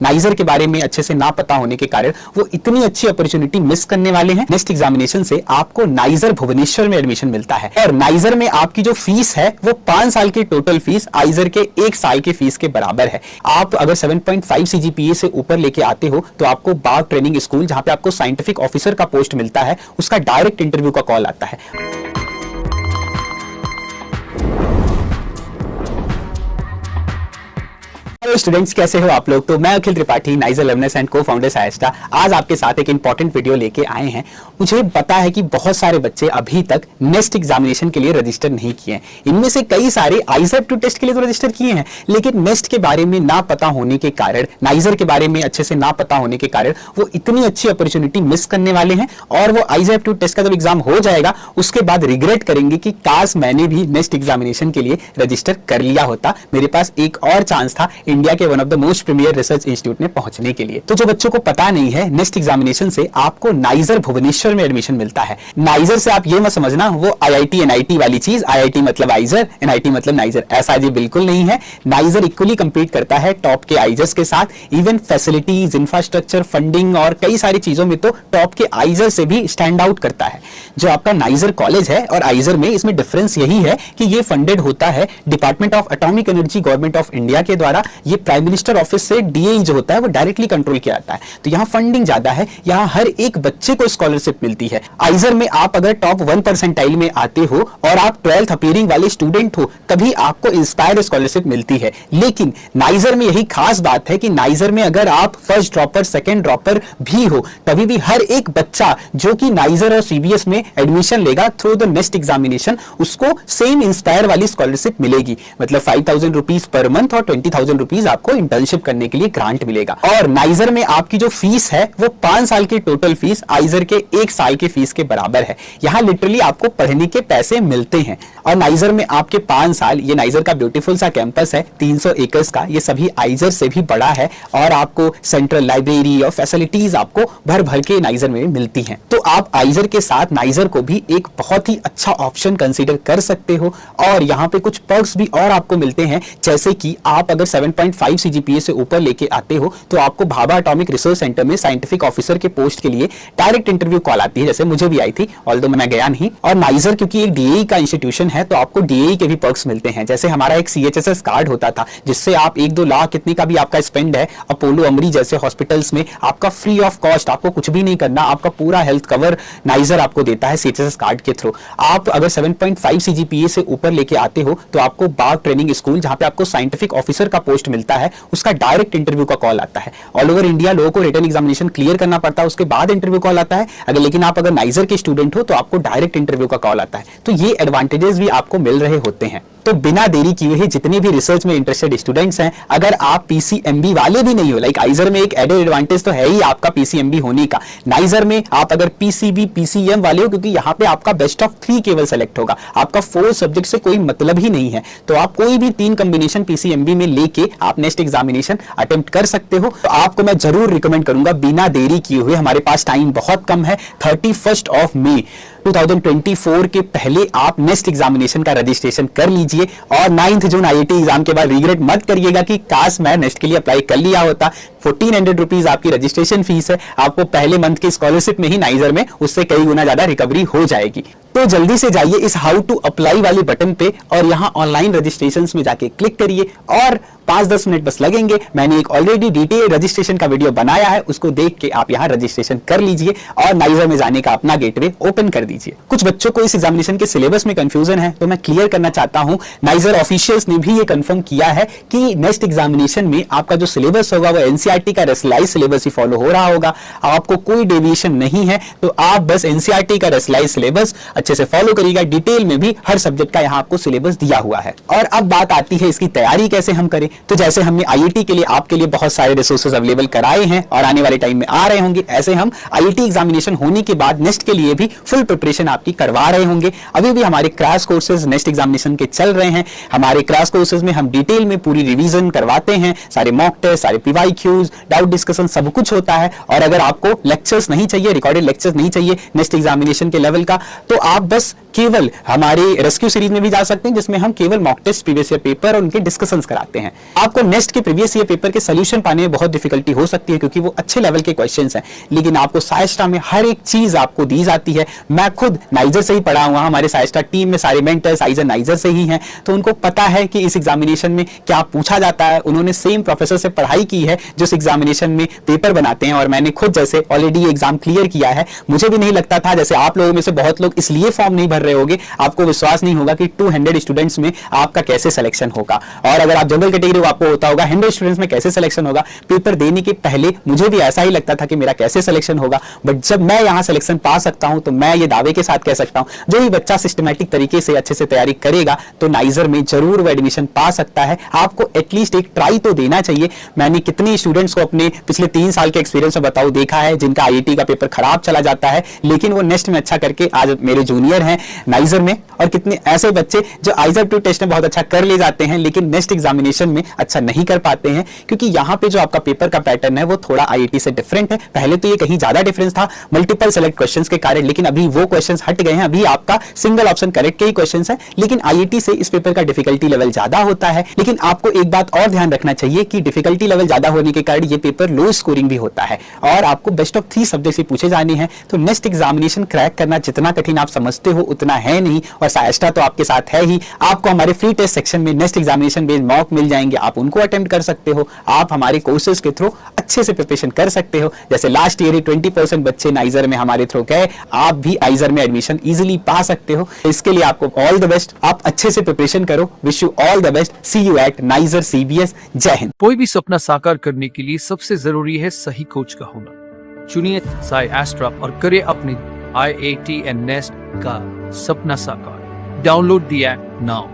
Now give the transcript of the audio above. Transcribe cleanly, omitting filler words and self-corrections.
Niger के बारे में अच्छे से ना पता होने के कारण वो इतनी अच्छी अपॉर्चुनिटी मिस करने वाले हैं। नेक्स्ट एग्जामिनेशन से आपको नाइजर भुवनेश्वर में एडमिशन मिलता है और नाइजर में आपकी जो फीस है वो 5 साल की टोटल फीस आइजर के 1 साल की फीस के बराबर है। आप अगर 7.5 CGPA से ऊपर लेके आते हो तो आपको बाग ट्रेनिंग स्कूल, जहां पे आपको साइंटिफिक ऑफिसर का पोस्ट मिलता है, उसका डायरेक्ट इंटरव्यू का कॉल आता है। हेलो स्टूडेंट्स, कैसे हो आप लोग। तो मैं अखिल त्रिपाठी, नाइजर लर्नर्स एंड को फाउंडर साइस्टा, आज आपके साथ एक इंपॉर्टेंट वीडियो लेके आए हैं। मुझे पता है कि बहुत सारे बच्चे अभी तक नेक्स्ट एग्जामिनेशन के लिए रजिस्टर नहीं किए हैं। इनमें से कई सारे आइजर 2 टेस्ट के लिए तो रजिस्टर किए हैं, लेकिन नेक्स्ट के बारे में ना पता होने के कारण, नाइजर के बारे में अच्छे से ना पता होने के कारण वो इतनी अच्छी अपॉर्चुनिटी मिस करने वाले हैं और वो आइजर 2 टेस्ट का जब एग्जाम हो जाएगा उसके बाद रिग्रेट करेंगे कि काश मैंने भी नेक्स्ट एग्जामिनेशन के लिए रजिस्टर कर लिया होता, मेरे पास एक और चांस था इंडिया के one of the most premiere research institute में पहुंचने के लिए। तो जो बच्चों को पता नहीं है, नेक्स्ट एग्जामिनेशन से आपको नाइजर भुवनेश्वर में एडमिशन मिलता है। नाइजर से आप ये मत समझना वो IIT NIT वाली चीज, IIT मतलब आइजर, NIT मतलब नाइजर, ऐसा जी बिल्कुल नहीं है। नाइजर इक्वली कंपीट करता है टॉप के आइजर्स के साथ। इवन फैसिलिटीज, इंफ्रास्ट्रक्चर, फंडिंग और कई सारी चीजों में तो टॉप के आइजर से भी स्टैंड आउट करता है। जो आपका नाइजर कॉलेज है और आइजर में, इसमें डिफरेंस यही है कि ये फंडेड होता है department of atomic energy, government of India के द्वारा। ये प्राइम मिनिस्टर ऑफिस से DAE जो होता है वो डायरेक्टली कंट्रोल किया जाता है, तो यहाँ फंडिंग ज्यादा है, यहाँ हर एक बच्चे को स्कॉलरशिप मिलती है। आइजर में आप अगर टॉप 1 परसेंटाइल में आते हो और आप 12th अपीयरिंग वाले स्टूडेंट हो तभी आपको इंस्पायर स्कॉलरशिप मिलती है। लेकिन नाइजर में यही खास बात है कि नाइजर में अगर आप फर्स्ट ड्रॉपर, सेकेंड ड्रॉपर भी हो तभी भी हर एक बच्चा जो कि नाइजर और CBS में एडमिशन लेगा थ्रू द नेक्स्ट एग्जामिनेशन, उसको सेम इंस्पायर वाली स्कॉलरशिप मिलेगी। मतलब 5,000 रुपीज पर मंथ और 20,000 रुपीज आपको इंटर्नशिप करने के लिए ग्रांट मिलेगा। और नाइजर में आपकी जो फीस है वो 5 साल की टोटल फीस आइजर के 1 साल की फीस के बराबर है। यहाँ लिटरली आपको पढ़ने के पैसे मिलते हैं। और नाइजर में आपके 5 साल, ये नाइजर का ब्यूटीफुल सा कैंपस है 300 एकर्स का, ये सभी आइजर से भी बड़ा है और आपको सेंट्रल लाइब्रेरी और फैसिलिटीज आपको भर भर के नाइजर में मिलती हैं। तो आप आइजर के साथ नाइजर को भी एक बहुत ही अच्छा ऑप्शन कंसीडर कर सकते हो। और यहाँ पे कुछ पर्क्स भी और आपको मिलते हैं, जैसे कि आप अगर 7.5 CGPA से ऊपर लेके आते हो तो आपको भाभा एटॉमिक रिसर्च सेंटर में साइंटिफिक ऑफिसर के पोस्ट के लिए डायरेक्ट इंटरव्यू कॉल आती है, जैसे मुझे भी आई थी, ऑल्दो मैं गया नहीं। और नाइजर क्योंकि एक DAE का इंस्टीट्यूशन है तो आपको DAE के भी पर्क्स मिलते हैं, जैसे हमारा एक CHSS कार्ड होता था जिससे आप 1-2 लाख कितने का भी आपका स्पेंड है अपोलो अमरी जैसे हॉस्पिटल्स में, आपका फ्री ऑफ कॉस्ट, आपको कुछ भी नहीं करना, आपका पूरा हेल्थ कवर नाइजर आपको देता है CHSS कार्ड के थ्रू। आप अगर 7.5 CGPA से ऊपर लेके आते हो तो आपको बाग ट्रेनिंग स्कूल, जहां पे आपको साइंटिफिक ऑफिसर का पोस्ट मिलता है, उसका डायरेक्ट इंटरव्यू का कॉल आता है। ऑल ओवर इंडिया लोगों को रिटन एग्जामिनेशन क्लियर करना पड़ता है, उसके बाद इंटरव्यू कॉल आता है। लेकिन आप अगर नाइजर के स्टूडेंट हो तो आपको डायरेक्ट इंटरव्यू का कॉल आता है। तो ये एडवांटेजेस भी आपको मिल रहे होते हैं। तो बिना देरी किए हुए जितने भी रिसर्च में इंटरेस्टेड स्टूडेंट्स हैं, अगर आप PCMB वाले भी नहीं हो, लाइक आइजर में एक एडेड एडवांटेज तो है ही आपका PCMB होने का, नाइजर में आप अगर PCB PCM वाले हो, क्योंकि यहाँ पे आपका बेस्ट ऑफ 3 केवल सेलेक्ट होगा, आपका 4 सब्जेक्ट से कोई मतलब ही नहीं है, तो आप कोई भी 3 कॉम्बिनेशन PCMB में लेके आप नेक्स्ट एग्जामिनेशन अटेम्प्ट कर सकते हो। तो आपको मैं जरूर रिकमेंड करूंगा बिना देरी किए हुए, हमारे पास टाइम बहुत कम है, 31 मई 2024 के पहले आप नेक्स्ट एग्जामिनेशन का रजिस्ट्रेशन कर लीजिए। और 9 जून IIT एग्जाम के बाद रिग्रेट मत करिएगा कि काश मैं नेक्स्ट के लिए अप्लाई कर लिया होता। 1400 रुपीज आपकी रजिस्ट्रेशन फीस है, आपको पहले मंथ की स्कॉलरशिप में ही नाइजर में उससे कई गुना ज्यादा रिकवरी हो जाएगी। तो जल्दी से जाइए इस हाउ टू अप्लाई वाले बटन पे और यहाँ ऑनलाइन रजिस्ट्रेशन में जाके क्लिक करिए और 5-10 मिनट बस लगेंगे। मैंने एक ऑलरेडी डिटेल रजिस्ट्रेशन का वीडियो बनाया है, उसको देख के आप यहाँ रजिस्ट्रेशन कर लीजिए और नाइजर में जाने का अपना गेटवे ओपन कर दीजिए। कुछ बच्चों को इस एग्जामिनेशन के सिलेबस में कंफ्यूजन है, तो मैं क्लियर करना चाहता हूँ। नाइजर ऑफिशियल्स ने भी ये कंफर्म किया है कि नेक्स्ट एग्जामिनेशन में आपका जो सिलेबस होगा वो NCERT का रेसलाइज सिलेबस ही फॉलो हो रहा होगा, आपको कोई डेविएशन नहीं है। तो आप बस NCERT का रेसलाइज सिलेबस अच्छे से फॉलो करिएगा। डिटेल में भी हर सब्जेक्ट का यहाँ आपको सिलेबस दिया हुआ है। और अब बात आती है इसकी तैयारी कैसे हम करें। तो जैसे हमने IIT के लिए आपके लिए बहुत सारे रिसोर्सेज अवेलेबल कराए हैं और आने वाले टाइम में आ रहे होंगे, ऐसे हम IIT एग्जामिनेशन होने के बाद नेक्स्ट के लिए भी फुल प्रिपरेशन आपकी करवा रहे होंगे। अभी भी हमारे क्रैश कोर्सेज नेक्स्ट एग्जामिनेशन के चल रहे हैं। हमारे क्रैश कोर्सेज में हम डिटेल में पूरी रिवीजन करवाते हैं, सारे मॉक टेस्ट, सारे पीवाईक्यूज, डाउट डिस्कशन सब कुछ होता है। और अगर आपको लेक्चर्स नहीं चाहिए, रिकॉर्डेड लेक्चर्स नहीं चाहिए नेक्स्ट एग्जामिनेशन के लेवल का, तो आप बस केवल हमारे रेस्क्यू सीरीज में भी जा सकते हैं, जिसमें हम केवल mock test, previous year paper और उनके डिस्कशंस कराते हैं। आपको नेक्स्ट के प्रीवियस ईयर पेपर के सॉल्यूशन पाने में बहुत डिफिकल्टी हो सकती है, क्योंकि वो अच्छे लेवल के क्वेश्चंस हैं, लेकिन आपको साइस्टा में हर एक चीज आपको दी जाती है। मैं खुद नाइजर से ही पढ़ा हुआ, हमारे साइस्टा टीम में सारे मेंटर्स आइजर नाइजर से ही हैं, तो उनको पता है कि इस एग्जामिनेशन में क्या पूछा जाता है। उन्होंने सेम प्रोफेसर से पढ़ाई की है जो इस एग्जामिनेशन में पेपर बनाते हैं, और मैंने खुद जैसे ऑलरेडी एग्जाम क्लियर किया है। मुझे भी नहीं लगता था, जैसे आप लोगों में से बहुत लोग इसलिए फॉर्म नहीं भर रहे होंगे, आपको विश्वास नहीं होगा कि 200 स्टूडेंट्स में आपका कैसे सिलेक्शन होगा। और अगर आप जनरल कैटेगरी हो, आपको होता होगा 100 स्टूडेंट्स में कैसे सिलेक्शन होगा। पेपर देने के पहले मुझे भी ऐसा ही लगता था कि मेरा कैसे सिलेक्शन होगा, बट जब मैं यहां सिलेक्शन पा सकता हूं, तो मैं ये दावे के साथ कह सकता हूं, जो भी बच्चा सिस्टमैटिक तरीके से अच्छे से तैयारी करेगा तो नाइजर में जरूर वो एडमिशन पा सकता है। आपको एटलीस्ट एक ट्राई तो देना चाहिए। मैंने कितने स्टूडेंट्स को अपने पिछले 3 साल के एक्सपीरियंस में बताऊं देखा है, जिनका आईआईटी का पेपर खराब चला जाता है, लेकिन वो नेक्स्ट में अच्छा करके आज मेरे जूनियर हैं नाइजर में। और कितने ऐसे बच्चे जो आइजर 2 टेस्ट में बहुत अच्छा कर ले जाते हैं, लेकिन नेक्स्ट एग्जामिनेशन में अच्छा नहीं कर पाते हैं, क्योंकि यहाँ पे जो आपका पेपर का पैटर्न है वो थोड़ा आईआईटी से डिफरेंट है। पहले तो ये कहीं ज्यादा डिफरेंस था मल्टीपल सेलेक्ट क्वेश्चंस के कारण, लेकिन अभी वो क्वेश्चंस हट गए हैं। अभी आपका सिंगल ऑप्शन करेक्ट के ही क्वेश्चंस है, लेकिन आईआईटी से इस पेपर का डिफिकल्टी लेवल ज्यादा होता है। लेकिन आपको एक बात और ध्यान रखना चाहिए कि डिफिकल्टी लेवल ज्यादा होने के कारण ये पेपर लो स्कोरिंग भी होता है, और आपको बेस्ट ऑफ 3 सब्जेक्ट से पूछे जाने हैं। तो नेक्स्ट एग्जामिनेशन क्रैक करना जितना कठिन आप समझते हो उतना है नहीं, और साइस्टा तो आपके साथ है ही। आपको हमारे फ्री टेस्ट सेक्शन में नेक्स्ट एग्जामिनेशन बेस्ड मॉक मिल जाएंगे, आप उनको अटेम्प्ट कर सकते हो। आप हमारे कोर्सेज के थ्रू अच्छे से प्रिपरेशन कर सकते हो। जैसे लास्ट ईयर ही 20% बच्चे नाइजर में हमारे थ्रू गए, आप भी नाइजर में एडमिशन इजीली पा सकते हो। इसके लिए आपको ऑल द बेस्ट, आप अच्छे से प्रिपरेशन करो। Wish you all the best. See you at नाइजर CBS। जय हिंद। कोई भी सपना साकार करने के लिए सबसे जरूरी है सही कोच का होना। चुनिए साइस्टा और करे अपने IIT एंड नेस्ट का सपना साकार। Download the app now.